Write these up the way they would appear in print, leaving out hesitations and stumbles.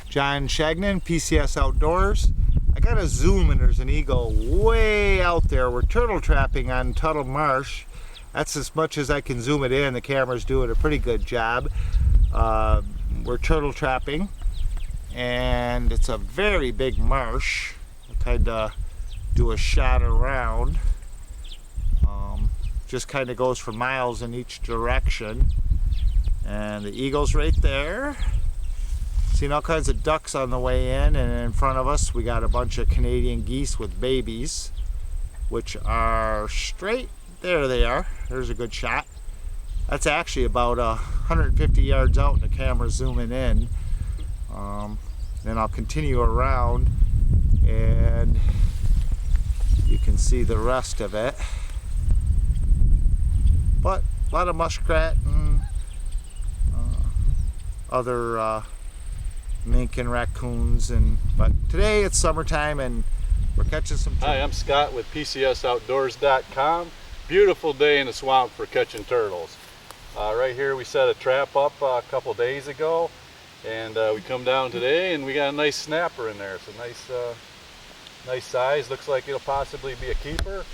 John Shagnon, PCS Outdoors. I got a zoom and there's an eagle way out there. We're turtle trapping on Tuttle Marsh. That's as much as I can zoom it in. The camera's doing a pretty good job. We're turtle trapping and it's a very big marsh. I'll kind of do a shot around. Just kind of goes for miles in each direction. And the eagle's right there. Seen all kinds of ducks on the way in, and in front of us we got a bunch of Canadian geese with babies, which are straight. There they are. There's a good shot. That's actually about 150 yards out, and the camera's zooming in. Then I'll continue around and you can see the rest of it. But a lot of muskrat and other mink and raccoons, but today it's summertime and we're catching some turtles. Hi, I'm Scott with PcsOutdoors.com. Beautiful day in the swamp for catching turtles. Right here we set a trap up a couple days ago, and we come down today and we got a nice snapper in there. It's a nice size. Looks like it'll possibly be a keeper.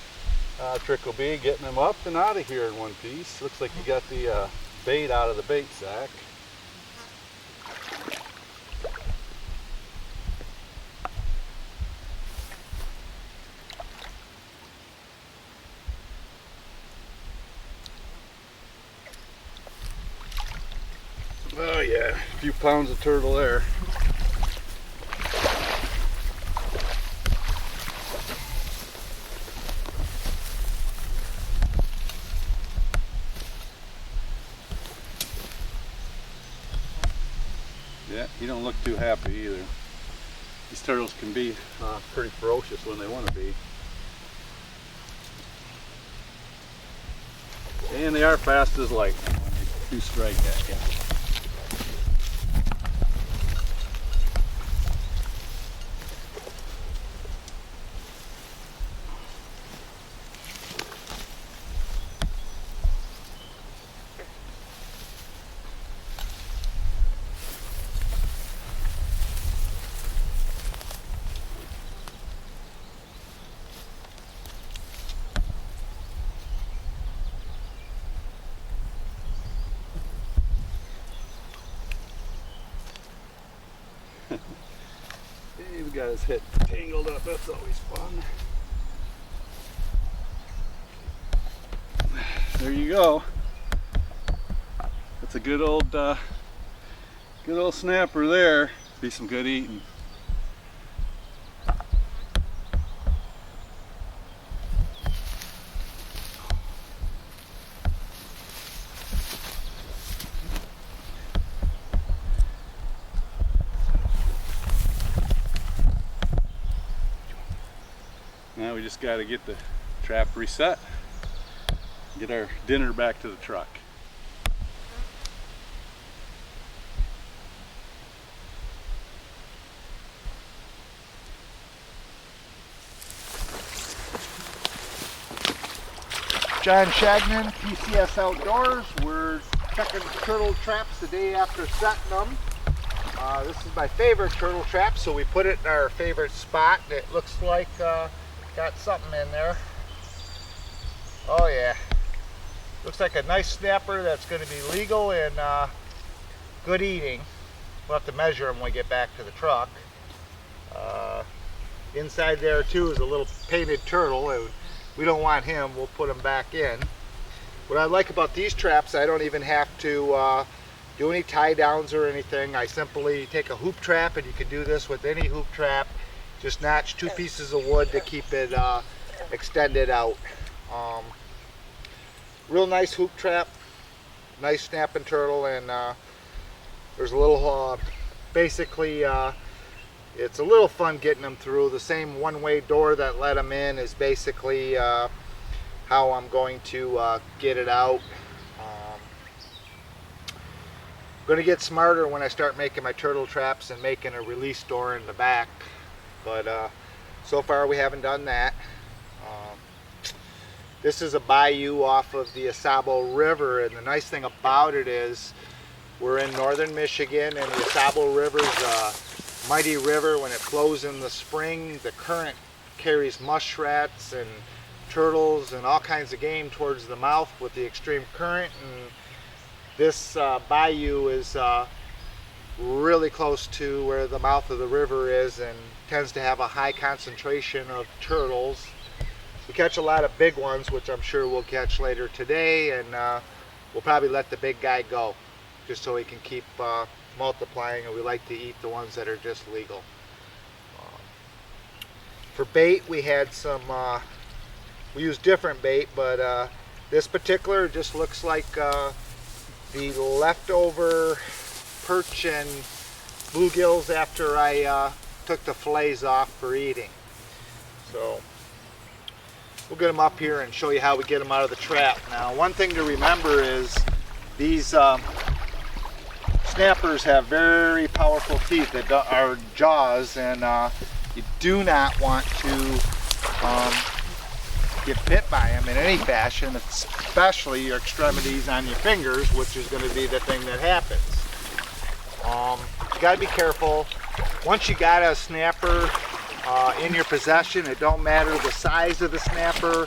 Trick will be getting them up and out of here in one piece. Looks like you got the bait out of the bait sack. Oh yeah, a few pounds of turtle there. Yeah, you don't look too happy either. These turtles can be pretty ferocious when they want to be. And they are fast as lightning when they do strike at you. He's got his head tangled up, that's always fun. There you go. That's a good old snapper there. Be some good eating. Now we just got to get the trap reset, get our dinner back to the truck. John Shagnon, PCS Outdoors. We're checking turtle traps the day after setting them. This is my favorite turtle trap, so we put it in our favorite spot. It looks like got something in there. Oh yeah. Looks like a nice snapper that's going to be legal and good eating. We'll have to measure him when we get back to the truck. Inside there too is a little painted turtle. We don't want him. We'll put him back in. What I like about these traps, I don't even have to do any tie downs or anything. I simply take a hoop trap, and you can do this with any hoop trap. Just notch 2 pieces of wood to keep it extended out. Real nice hoop trap, nice snapping turtle, and there's a little, basically it's a little fun getting them through. The same one-way door that let them in is basically how I'm going to get it out. I'm going to get smarter when I start making my turtle traps and making a release door in the back. But so far we haven't done that. This is a bayou off of the Asabo River, and the nice thing about it is we're in northern Michigan, and the Asabo River's mighty river, when it flows in the spring, the current carries muskrats and turtles and all kinds of game towards the mouth with the extreme current. And this bayou is really close to where the mouth of the river is and tends to have a high concentration of turtles. We catch a lot of big ones, which I'm sure we'll catch later today, and we'll probably let the big guy go just so he can keep multiplying, and we like to eat the ones that are just legal. For bait, we had some, we used different bait, but this particular just looks like the leftover perch and bluegills after I took the fillets off for eating. So we'll get them up here and show you how we get them out of the trap. Now, one thing to remember is these snappers have very powerful teeth that are jaws, and you do not want to get bit by them in any fashion, especially your extremities on your fingers, which is going to be the thing that happens. You got to be careful. Once you got a snapper in your possession, it don't matter the size of the snapper.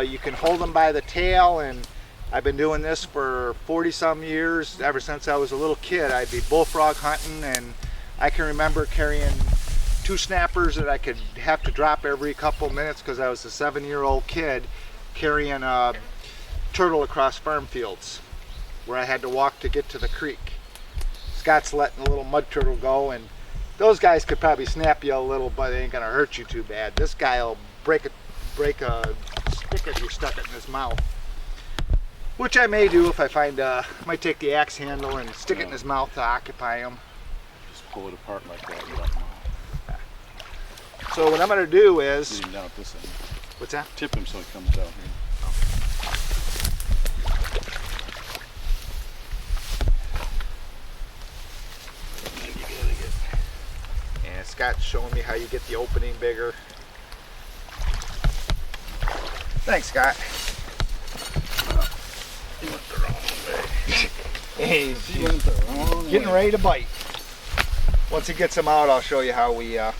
You can hold them by the tail, and I've been doing this for 40 some years. Ever since I was a little kid, I'd be bullfrog hunting, and I can remember carrying 2 snappers that I could have to drop every couple minutes because I was a 7-year-old kid carrying a turtle across farm fields where I had to walk to get to the creek. Scott's letting a little mud turtle go, and those guys could probably snap you a little, but they ain't gonna hurt you too bad. This guy will break a stick if you stuck it in his mouth, which I may do if I find might take the axe handle and stick it in his mouth to occupy him. Just pull it apart like that. You don't know. So what I'm gonna do is, Get him down this end. what's that? Tip him so he comes down here. And Scott's showing me how you get the opening bigger. Thanks, Scott. He went the wrong way. He's getting ready to bite. Once he gets them out, I'll show you how we Yeah,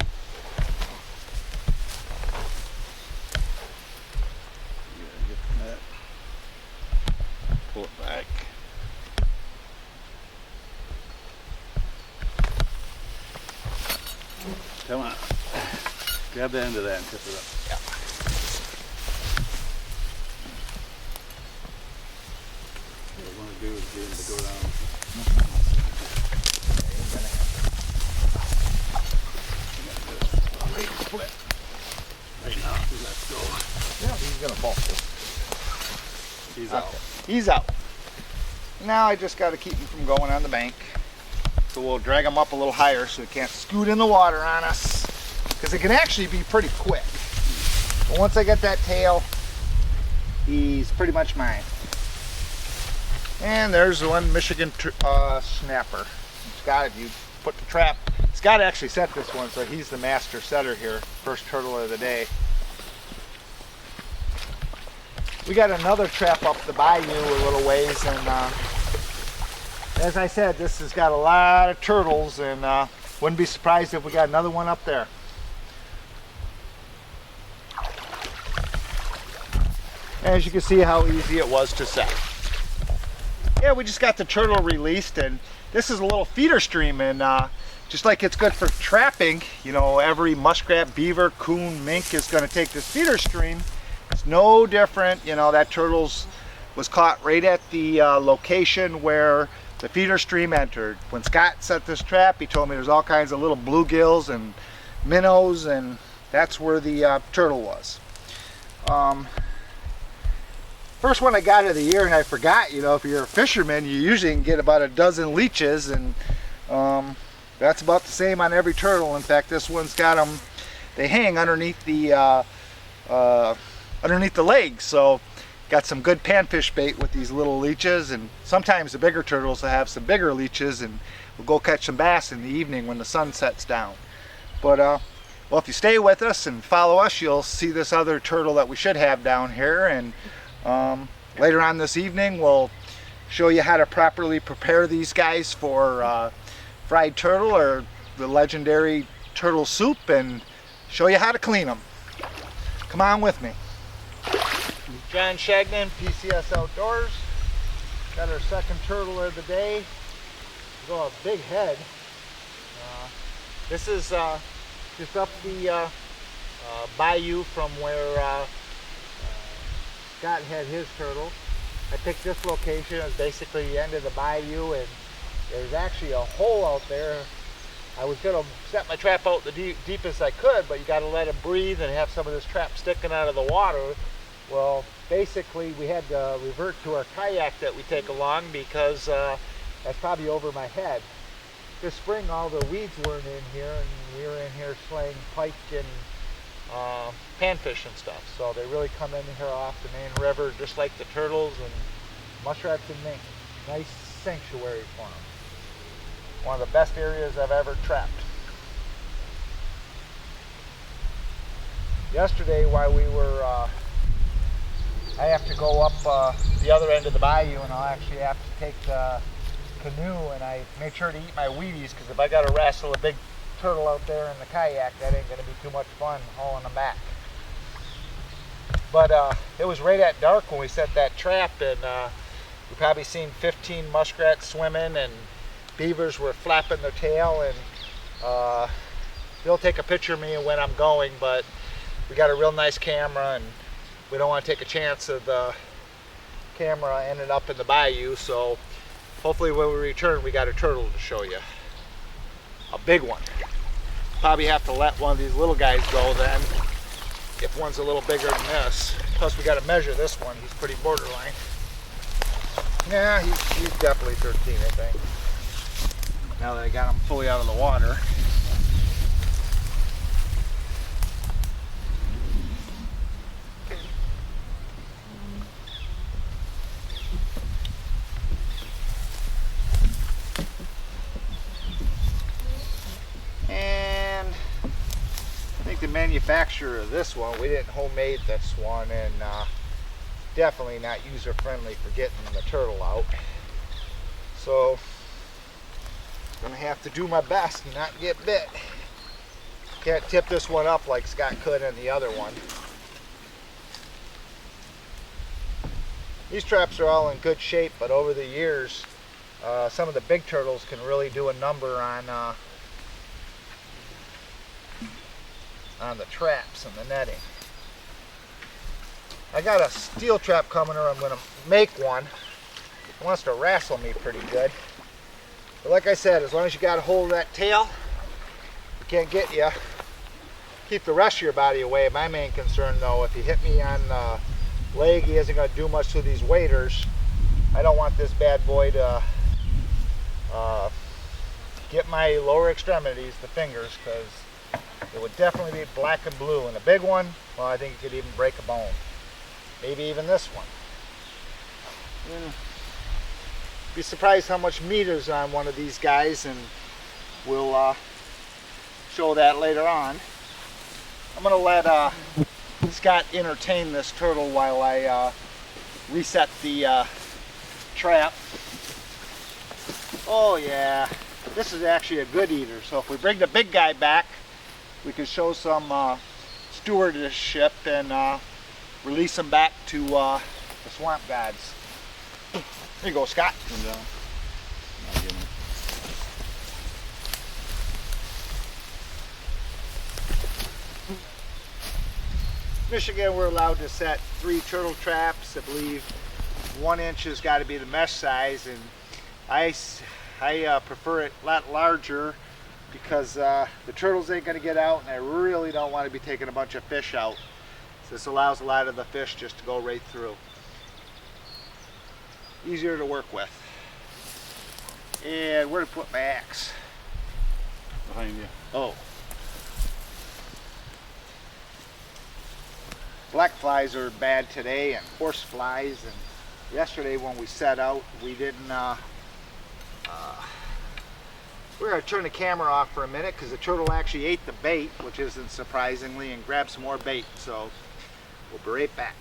get that. Pull it back. Come on. Grab the end of that and tip it up. Yeah. What we want to do is get him to go down. Split. Right now, he lets go. Yeah, he's gonna fall. He's out. Okay. He's out. Now I just got to keep him from going on the bank. So we'll drag him up a little higher so he can't scoot in the water on us, because it can actually be pretty quick. But once I get that tail, he's pretty much mine. And there's one Michigan snapper. Scott, if you put the trap, Scott actually set this one, so he's the master setter here. First turtle of the day. We got another trap up the bayou a little ways, and as I said, this has got a lot of turtles, and wouldn't be surprised if we got another one up there. As you can see how easy it was to set. Yeah, we just got the turtle released, and this is a little feeder stream, and just like it's good for trapping, you know, every muskrat, beaver, coon, mink is going to take this feeder stream. It's no different, you know, that turtles was caught right at the location where the feeder stream entered. When Scott set this trap, he told me there's all kinds of little bluegills and minnows, and that's where the turtle was. First one I got of the year, and I forgot, you know, if you're a fisherman, you usually can get about a dozen leeches, and that's about the same on every turtle. In fact, this one's got them, they hang underneath the legs, so got some good panfish bait with these little leeches, and sometimes the bigger turtles will have some bigger leeches, and we'll go catch some bass in the evening when the sun sets down. But well, if you stay with us and follow us, you'll see this other turtle that we should have down here, and later on this evening we'll show you how to properly prepare these guys for fried turtle, or the legendary turtle soup and show you how to clean them. Come on with me. John Shagnon, PCS Outdoors. Got our second turtle of the day. He's got a big head. This is just up the bayou from where Scott had his turtle. I picked this location as basically the end of the bayou, and there's actually a hole out there. I was going to set my trap out the deepest I could, but you got to let it breathe and have some of this trap sticking out of the water. Well, basically we had to revert to our kayak that we take along because that's probably over my head. This spring all the weeds weren't in here, and we were in here slaying pike and panfish and stuff. So they really come in here off the main river just like the turtles and muskrats and mink. Nice sanctuary for them. One of the best areas I've ever trapped. Yesterday while we were, I have to go up the other end of the bayou, and I'll actually have to take the canoe, and I made sure to eat my Wheaties, because if I got to wrestle a big turtle out there in the kayak, that ain't going to be too much fun hauling them back. But it was right at dark when we set that trap, and we probably seen 15 muskrats swimming, and beavers were flapping their tail, and they'll take a picture of me when I'm going, but we got a real nice camera, and we don't want to take a chance of the camera ending up in the bayou, so hopefully when we return we got a turtle to show you. A big one. Probably have to let one of these little guys go then, if one's a little bigger than this. Plus we got to measure this one, he's pretty borderline. Yeah, he's definitely 13, I think. Now that I got him fully out of the water. And I think the manufacturer of this one, we didn't homemade this one, and definitely not user friendly for getting the turtle out. So I'm gonna have to do my best and not get bit. Can't tip this one up like Scott could in the other one. These traps are all in good shape, but over the years some of the big turtles can really do a number on the traps and the netting. I got a steel trap coming, or I'm going to make one. It wants to wrestle me pretty good. But like I said, as long as you got a hold of that tail, it can't get you. Keep the rest of your body away. My main concern though, if he hit me on the leg, he isn't going to do much to these waders. I don't want this bad boy to get my lower extremities, the fingers, because it would definitely be black and blue. And a big one, well, I think it could even break a bone. Maybe even this one. Be surprised how much meat is on one of these guys, and we'll show that later on. I'm gonna let Scott entertain this turtle while I reset the trap. Oh yeah, this is actually a good eater. So if we bring the big guy back, we can show some stewardship and release him back to the swamp gods. Here you go, Scott. Come down. Michigan, we're allowed to set 3 turtle traps. I believe 1 inch has got to be the mesh size, and I prefer it a lot larger because the turtles ain't going to get out, and I really don't want to be taking a bunch of fish out. So this allows a lot of the fish just to go right through. Easier to work with. And where to put my axe? Behind you. Oh. Black flies are bad today, and horse flies, and yesterday when we set out, we didn't we're going to turn the camera off for a minute because the turtle actually ate the bait, which isn't surprisingly, and grabbed some more bait, so we'll be right back.